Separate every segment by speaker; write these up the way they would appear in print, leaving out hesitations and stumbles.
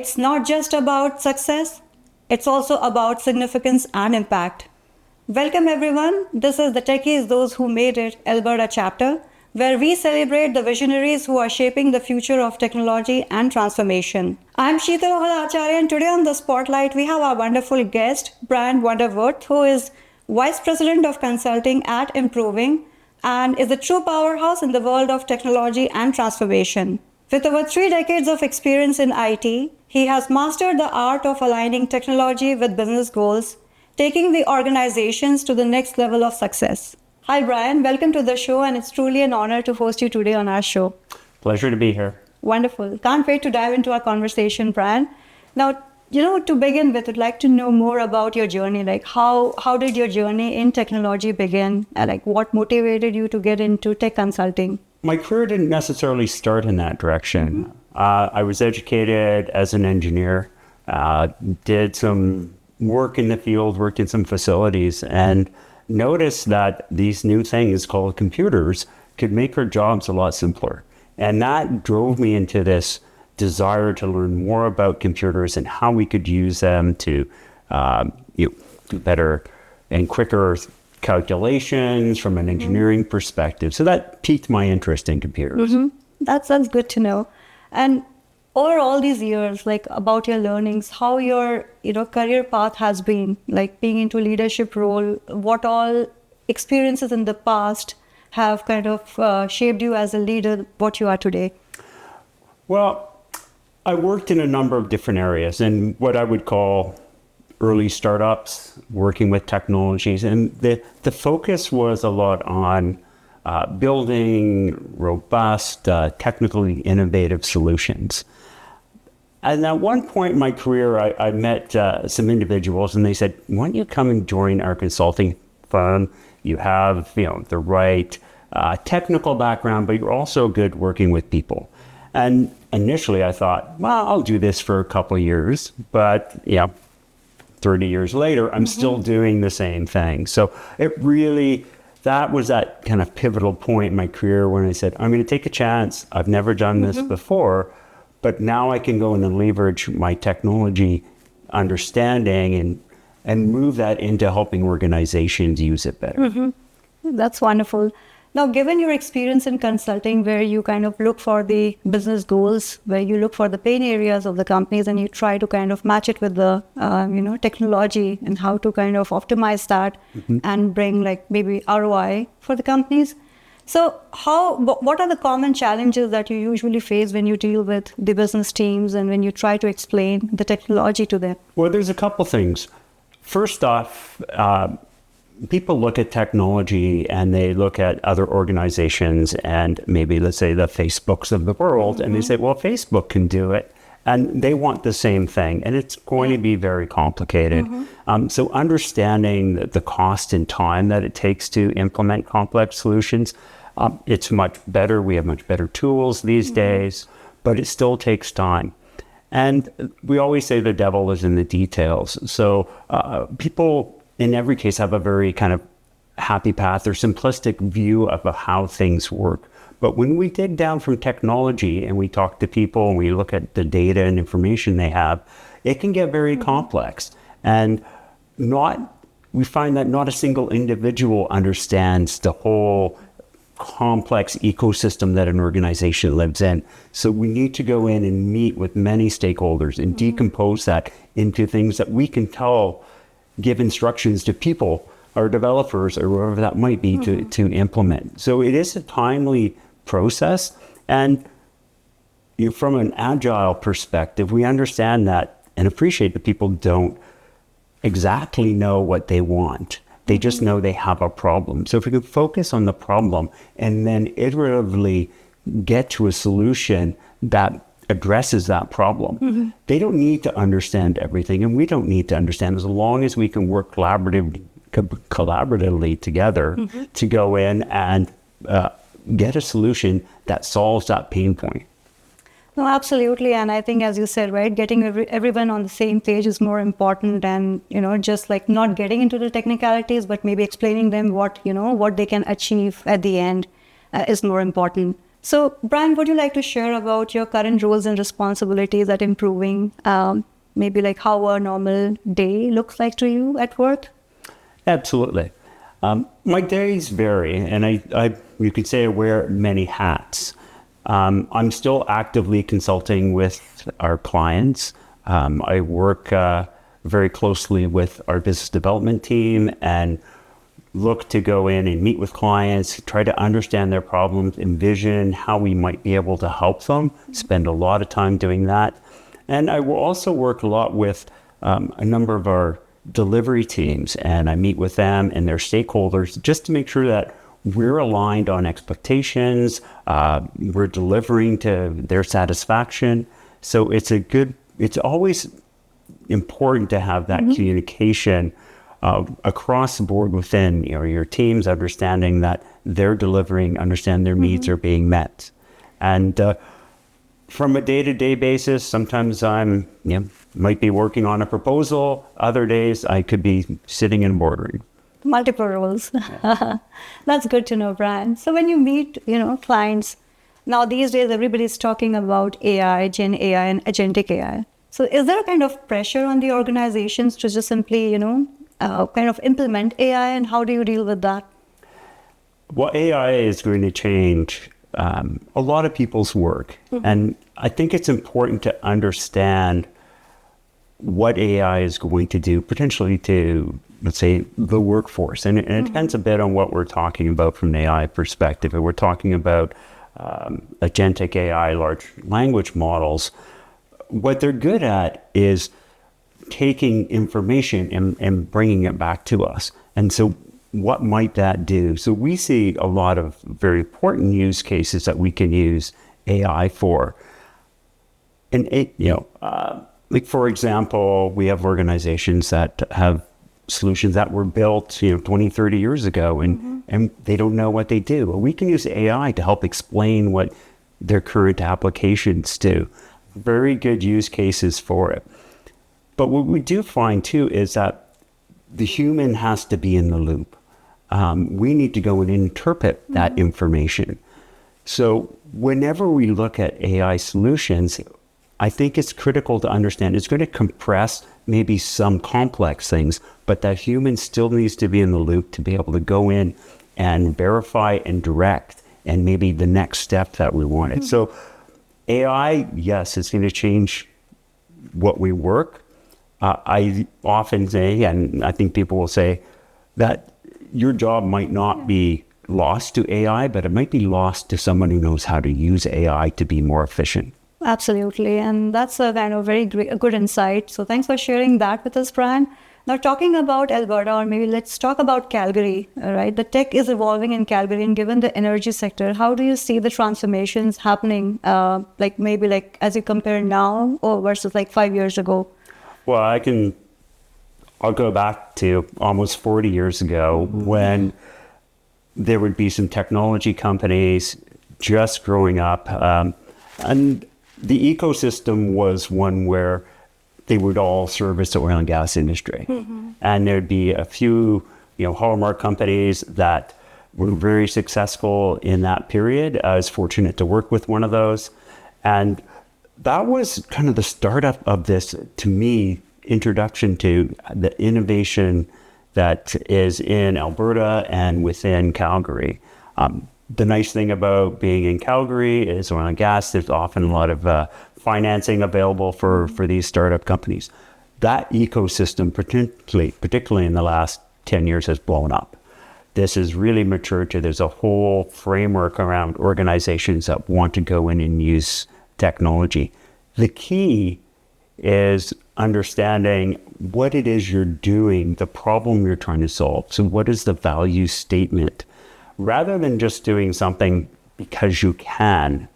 Speaker 1: it's not just about success, it's also about significance and impact. Welcome everyone. This is the Techies, those who made it, Alberta chapter, where we celebrate the visionaries who are shaping the future of technology and transformation. I'm Sheetal Acharya, and today on the spotlight we have our wonderful guest, Brian Voort, who is Vice President of Consulting at Improving and is a true powerhouse in the world of technology and transformation. With over 3 decades of experience in IT, he has mastered the art of aligning technology with business goals, taking the organizations to the next level of success. Hi, Brian. Welcome to the show, and it's truly an honor to host you today on our show.
Speaker 2: Pleasure to be here.
Speaker 1: Wonderful. Can't wait to dive into our conversation, Brian. Now, to begin with, I'd like to know more about your journey. Like, how did your journey in technology begin? And what motivated you to get into tech consulting?
Speaker 2: My career didn't necessarily start in that direction. I was educated as an engineer, did some work in the field, worked in some facilities, and noticed that these new things called computers could make our jobs a lot simpler. And that drove me into this desire to learn more about computers and how we could use them to do better and quicker calculations from an engineering perspective. So that piqued my interest in computers.
Speaker 1: That's good to know. And over all these years, about your learnings, how your career path has been, being into leadership role, what all experiences in the past have kind of shaped you as a leader, what you are today?
Speaker 2: Well, I worked in a number of different areas and what I would call early startups, working with technologies. And the focus was a lot on building robust, technically innovative solutions. And at one point in my career, I met some individuals and they said, why don't you come and join our consulting firm? You have the right technical background, but you're also good working with people. And initially I thought, well, I'll do this for a couple of years, but 30 years later, I'm still doing the same thing. So that was that kind of pivotal point in my career when I said, I'm going to take a chance. I've never done this before, but now I can go in and leverage my technology understanding and move that into helping organizations use it better.
Speaker 1: That's wonderful. Now, given your experience in consulting, where you kind of look for the business goals, where you look for the pain areas of the companies and you try to kind of match it with the, technology and how to kind of optimize that and bring maybe ROI for the companies. So what are the common challenges that you usually face when you deal with the business teams and when you try to explain the technology to them?
Speaker 2: Well, there's a couple things. First off, people look at technology and they look at other organizations and maybe, let's say, the Facebooks of the world, and they say, well, Facebook can do it. And they want the same thing. And it's going to be very complicated. So understanding the cost and time that it takes to implement complex solutions, it's much better. We have much better tools these days, but it still takes time. And we always say the devil is in the details. So people in every case have a very kind of happy path or simplistic view of how things work. But when we dig down from technology and we talk to people and we look at the data and information they have, it can get very complex. And we find that not a single individual understands the whole complex ecosystem that an organization lives in. So we need to go in and meet with many stakeholders and decompose that into things that we can give instructions to people or developers or whoever that might be to implement. So it is a timely process. And from an agile perspective, we understand that and appreciate that people don't exactly know what they want. They just know they have a problem. So if we can focus on the problem and then iteratively get to a solution that addresses that problem. They don't need to understand everything, and we don't need to understand, as long as we can work collaboratively together to go in and get a solution that solves that pain point.
Speaker 1: No, absolutely. And I think, as you said, right, getting everyone on the same page is more important than, just not getting into the technicalities, but maybe explaining them what they can achieve at the end is more important. So, Brian, would you like to share about your current roles and responsibilities at improving, maybe like how a normal day looks like to you at work?
Speaker 2: Absolutely. My days vary, and you could say I wear many hats. I'm still actively consulting with our clients. I work very closely with our business development team and look to go in and meet with clients, try to understand their problems, envision how we might be able to help them, spend a lot of time doing that. And I will also work a lot with a number of our delivery teams, and I meet with them and their stakeholders just to make sure that we're aligned on expectations, we're delivering to their satisfaction. So it's always important to have that communication across the board within your teams, understanding that they're delivering, understand their needs are being met. And from a day-to-day basis, sometimes might be working on a proposal. Other days, I could be sitting in a boardroom.
Speaker 1: Multiple roles. That's good to know, Brian. So when you meet, clients, now these days everybody's talking about AI, Gen AI and agentic AI. So is there a kind of pressure on the organizations to just simply, kind of implement AI, and how do you deal with that?
Speaker 2: Well, AI is going to change a lot of people's work. And I think it's important to understand what AI is going to do potentially to, let's say, the workforce. And it depends a bit on what we're talking about from an AI perspective. If we're talking about agentic AI, large language models, what they're good at is taking information and bringing it back to us. And so what might that do? So we see a lot of very important use cases that we can use AI for. And like, for example, we have organizations that have solutions that were built 20, 30 years ago, and they don't know what they do. Well, we can use AI to help explain what their current applications do. Very good use cases for it. But what we do find too is that the human has to be in the loop. We need to go and interpret that information. So whenever we look at AI solutions, I think it's critical to understand it's going to compress maybe some complex things, but that human still needs to be in the loop to be able to go in and verify and direct and maybe the next step that we wanted. So AI, yes, it's going to change what we work. I often say, and I think people will say, that your job might not be lost to AI, but it might be lost to someone who knows how to use AI to be more efficient.
Speaker 1: Absolutely. And that's a kind of very good insight. So thanks for sharing that with us, Brian. Now, talking about Alberta, or maybe let's talk about Calgary, all right? The tech is evolving in Calgary, and given the energy sector, how do you see the transformations happening, like as you compare now or versus like 5 years ago?
Speaker 2: Well, I'll go back to almost 40 years ago when there would be some technology companies just growing up. And the ecosystem was one where they would all service the oil and gas industry. And there'd be a few, hallmark companies that were very successful in that period. I was fortunate to work with one of those. And that was kind of the startup of this, to me, introduction to the innovation that is in Alberta and within Calgary. The nice thing about being in Calgary is oil and gas, there's often a lot of financing available for these startup companies. That ecosystem, particularly in the last 10 years, has blown up. This is really matured to, there's a whole framework around organizations that want to go in and use technology. The key is understanding what it is you're doing, the problem you're trying to solve. So what is the value statement? Rather than just doing something because you can,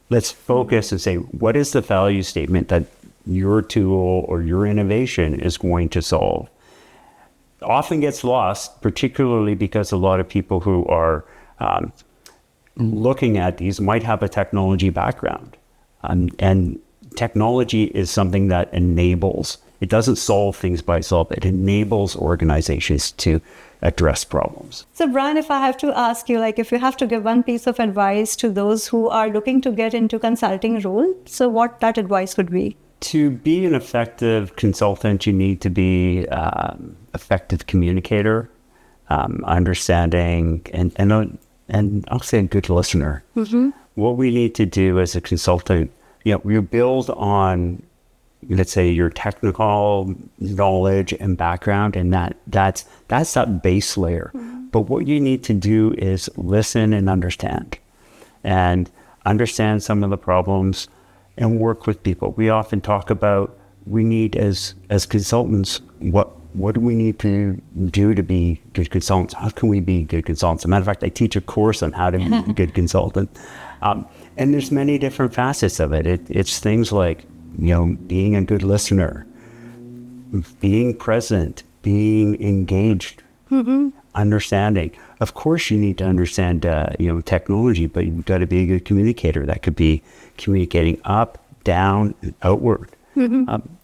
Speaker 2: let's focus and say, what is the value statement that your tool or your innovation is going to solve? Often gets lost, particularly because a lot of people who are looking at these might have a technology background. And technology is something that enables. It doesn't solve things by itself. It enables organizations to address problems.
Speaker 1: So, Brian, if I have to ask you, like, if you have to give one piece of advice to those who are looking to get into consulting role, so what that advice would be?
Speaker 2: To be an effective consultant, you need to be effective communicator, understanding, and I'll say a good listener. What we need to do as a consultant, we build on, let's say, your technical knowledge and background, and that's that base layer. But what you need to do is listen and understand some of the problems and work with people. We often talk about, we need as consultants, what do we need to do to be good consultants? How can we be good consultants? As a matter of fact, I teach a course on how to be a good consultant. And there's many different facets of it. It's things like, being a good listener, being present, being engaged, understanding. Of course, you need to understand, technology, but you've got to be a good communicator. That could be communicating up, down, and outward.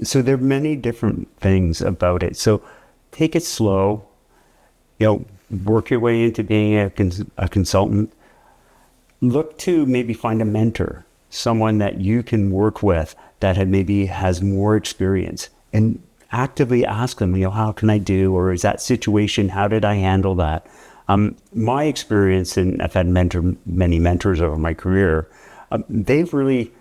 Speaker 2: So there are many different things about it. So take it slow, work your way into being a consultant. Look to maybe find a mentor, someone that you can work with that maybe has more experience, and actively ask them, how can I do, or is that situation, how did I handle that? My experience, and I've had many mentors over my career, they've really,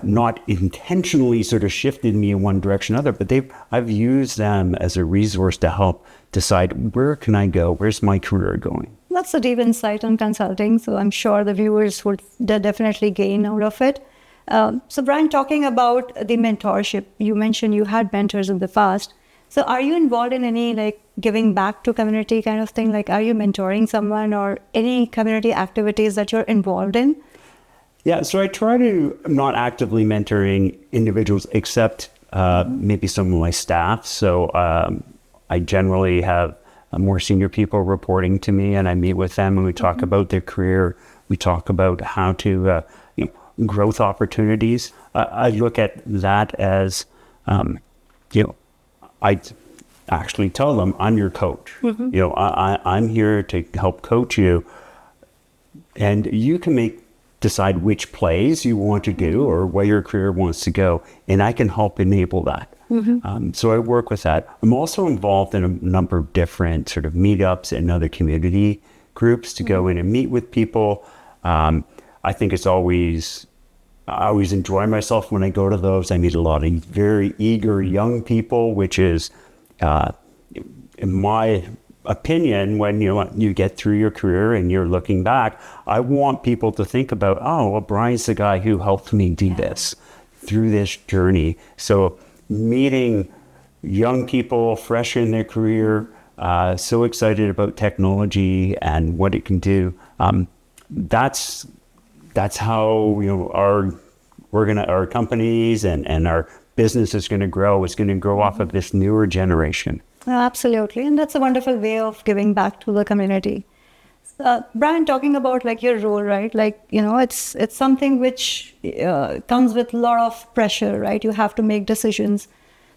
Speaker 2: not intentionally sort of shifted me in one direction or another, but I've used them as a resource to help decide, where can I go? Where's my career going?
Speaker 1: That's a deep insight on consulting. So I'm sure the viewers would definitely gain out of it. So Brian, talking about the mentorship, you mentioned you had mentors in the past. So are you involved in any giving back to community kind of thing? Like, are you mentoring someone or any community activities that you're involved in?
Speaker 2: Yeah, so I try to not actively mentoring individuals, except maybe some of my staff. So I generally have more senior people reporting to me, and I meet with them and we talk about their career. We talk about how to, growth opportunities. I look at that as, I actually tell them, I'm your coach. I'm here to help coach you, and you can decide which plays you want to do or where your career wants to go, and I can help enable that. So I work with that. I'm also involved in a number of different sort of meetups and other community groups to go in and meet with people. I think I always enjoy myself when I go to those. I meet a lot of very eager young people, which is, in my opinion, when you get through your career and you're looking back, I want people to think about, Brian's the guy who helped me do this through this journey. So meeting young people fresh in their career, so excited about technology and what it can do. That's how our companies and our business is going to grow. It's going to grow off of this newer generation.
Speaker 1: Absolutely. And that's a wonderful way of giving back to the community. Brian, talking about your role, right? It's something which comes with a lot of pressure, right? You have to make decisions.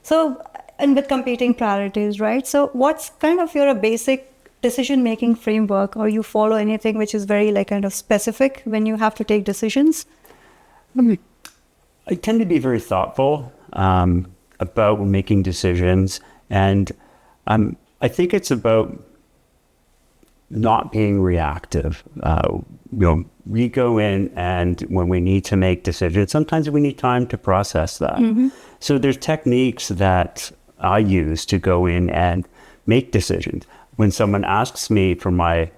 Speaker 1: So, and with competing priorities, right? So what's kind of your basic decision-making framework, or you follow anything which is very kind of specific when you have to take decisions?
Speaker 2: I tend to be very thoughtful about making decisions, and I think it's about not being reactive. We go in, and when we need to make decisions, sometimes we need time to process that. So there's techniques that I use to go in and make decisions. When someone asks me for my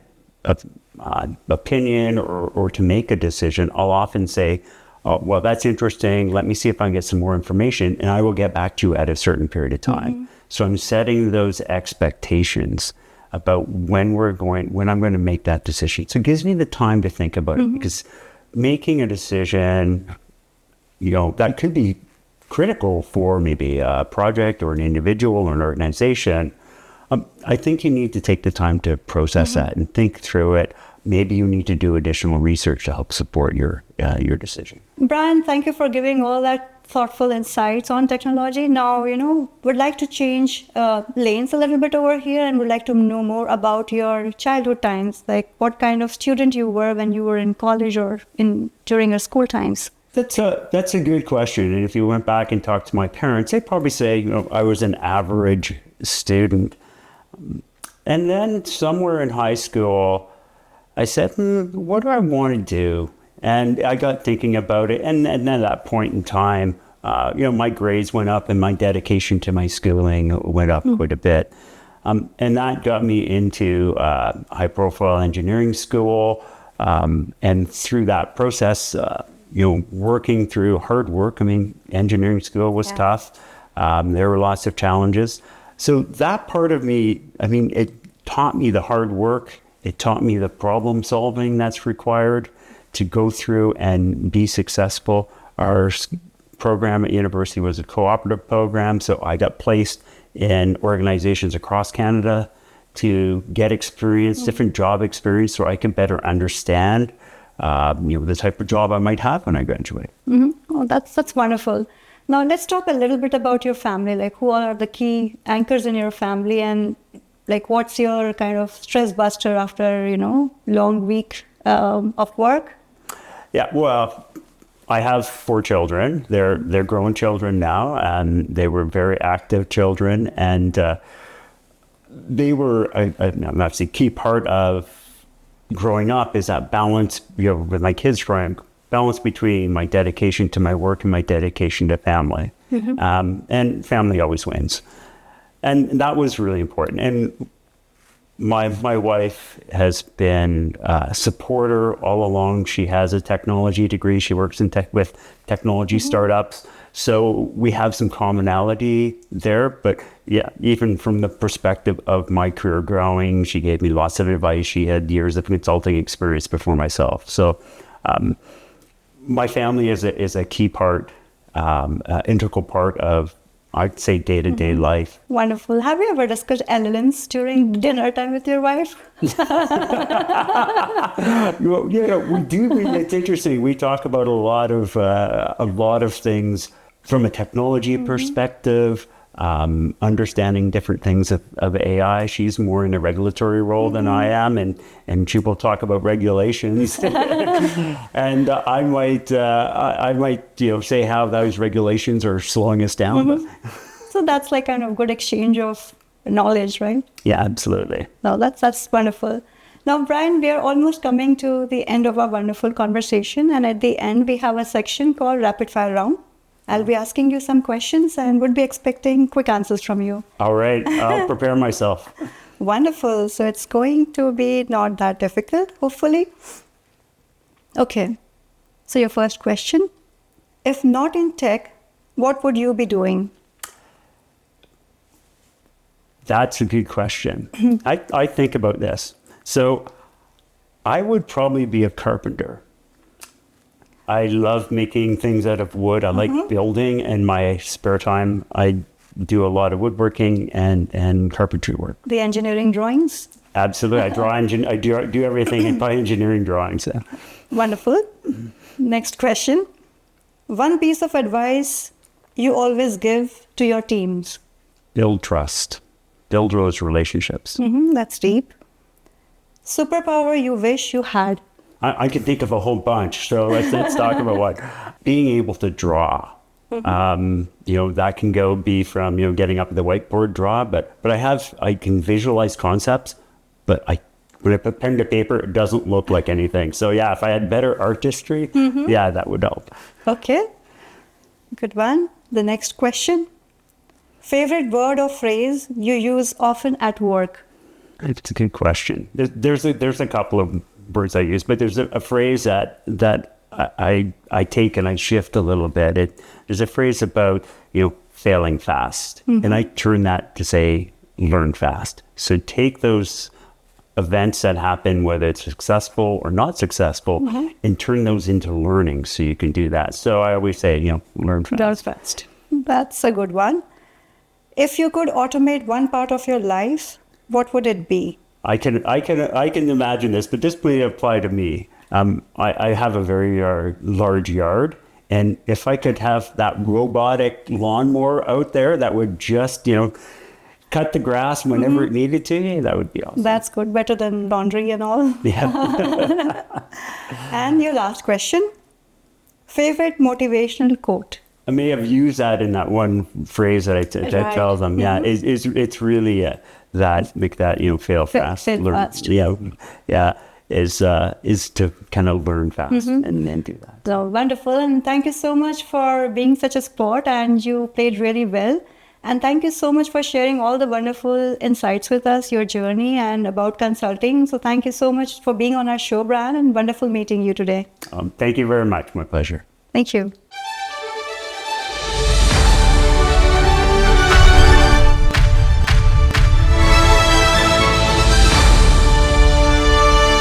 Speaker 2: opinion or to make a decision, I'll often say, well, that's interesting. Let me see if I can get some more information, and I will get back to you at a certain period of time. So I'm setting those expectations about when I'm going to make that decision. So it gives me the time to think about it, because making a decision, that could be critical for maybe a project or an individual or an organization. I think you need to take the time to process that and think through it. Maybe you need to do additional research to help support your decision.
Speaker 1: Brian, thank you for giving all that thoughtful insights on technology. Now, would like to change lanes a little bit over here and would like to know more about your childhood times, like what kind of student you were when you were in college or during your school times.
Speaker 2: That's a good question. And if you went back and talked to my parents, they'd probably say, I was an average student. And then somewhere in high school, I said, what do I want to do? And I got thinking about it. And at that point in time, my grades went up and my dedication to my schooling went up quite a bit. And that got me into high-profile engineering school. And through that process, working through hard work. I mean, engineering school was tough. There were lots of challenges. So that part of me, it taught me the hard work. It taught me the problem solving that's required to go through and be successful. Our program at university was a cooperative program. So I got placed in organizations across Canada to get experience, different job experience, so I can better understand the type of job I might have when I graduate.
Speaker 1: Mm-hmm. Oh, that's wonderful. Now let's talk a little bit about your family. Like, who are the key anchors in your family, and like, what's your kind of stress buster after long week of work?
Speaker 2: Yeah, well, I have 4 children. They're grown children now, and they were very active children, and they were that's a key part of growing up is that balance, with my kids growing, balance between my dedication to my work and my dedication to family. Mm-hmm. And family always wins. And that was really important. And my wife has been a supporter all along. She has a technology degree. She works with technology startups. So we have some commonality there, but yeah, even from the perspective of my career growing, she gave me lots of advice. She had years of consulting experience before myself. So my family is a key part, integral part of, I'd say, day-to-day life.
Speaker 1: Wonderful. Have you ever discussed LLMs during dinner time with your wife?
Speaker 2: We do. It's interesting. We talk about a lot of things from a technology perspective, understanding different things of AI. She's more in a regulatory role than I am, and she will talk about regulations. And I might say how those regulations are slowing us down.
Speaker 1: So that's like kind of good exchange of knowledge, right?
Speaker 2: Yeah, absolutely.
Speaker 1: No, that's wonderful. Now, Brian, we are almost coming to the end of our wonderful conversation, and at the end we have a section called Rapid Fire Round. I'll be asking you some questions and would be expecting quick answers from you.
Speaker 2: All right, I'll prepare myself.
Speaker 1: Wonderful. So it's going to be not that difficult, hopefully. Okay. So your first question, if not in tech, what would you be doing?
Speaker 2: That's a good question. I think about this. So I would probably be a carpenter. I love making things out of wood. I like building. In my spare time, I do a lot of woodworking and carpentry work.
Speaker 1: The engineering drawings?
Speaker 2: Absolutely. I draw. I do everything by engineering drawings. Yeah.
Speaker 1: Wonderful. Next question. One piece of advice you always give to your teams?
Speaker 2: Build trust. Build those relationships.
Speaker 1: That's deep. Superpower you wish you had?
Speaker 2: I can think of a whole bunch. So let's talk about what. Being able to draw. That can be from, getting up at the whiteboard, draw, but I can visualize concepts, but when I put pen to paper, it doesn't look like anything. So yeah, if I had better artistry, that would help.
Speaker 1: Okay. Good one. The next question. Favorite word or phrase you use often at work?
Speaker 2: It's a good question. There's a couple of words I use, but there's a phrase that I take and I shift a little bit. There's a phrase about, failing fast. And I turn that to say, learn fast. So take those events that happen, whether it's successful or not successful, and turn those into learning so you can do that. So I always say, learn fast.
Speaker 1: Learn fast. That's a good one. If you could automate one part of your life, what would it be?
Speaker 2: I can imagine this, but this may apply to me. I have a very large yard, And if I could have that robotic lawnmower out there that would just, cut the grass whenever it needed to, that would be awesome.
Speaker 1: That's good. Better than laundry and all.
Speaker 2: Yeah.
Speaker 1: And your last question. Favorite motivational quote?
Speaker 2: I may have used that in that one phrase that I tell them. Yeah, it's really that make that fail fast,
Speaker 1: fail
Speaker 2: learn.
Speaker 1: fast.
Speaker 2: Yeah, is to kind of learn fast and then do that.
Speaker 1: So wonderful, and thank you so much for being such a sport, and you played really well. And thank you so much for sharing all the wonderful insights with us, your journey and about consulting. So thank you so much for being on our show, Brian, and wonderful meeting you today.
Speaker 2: Thank you very much. My pleasure.
Speaker 1: Thank you.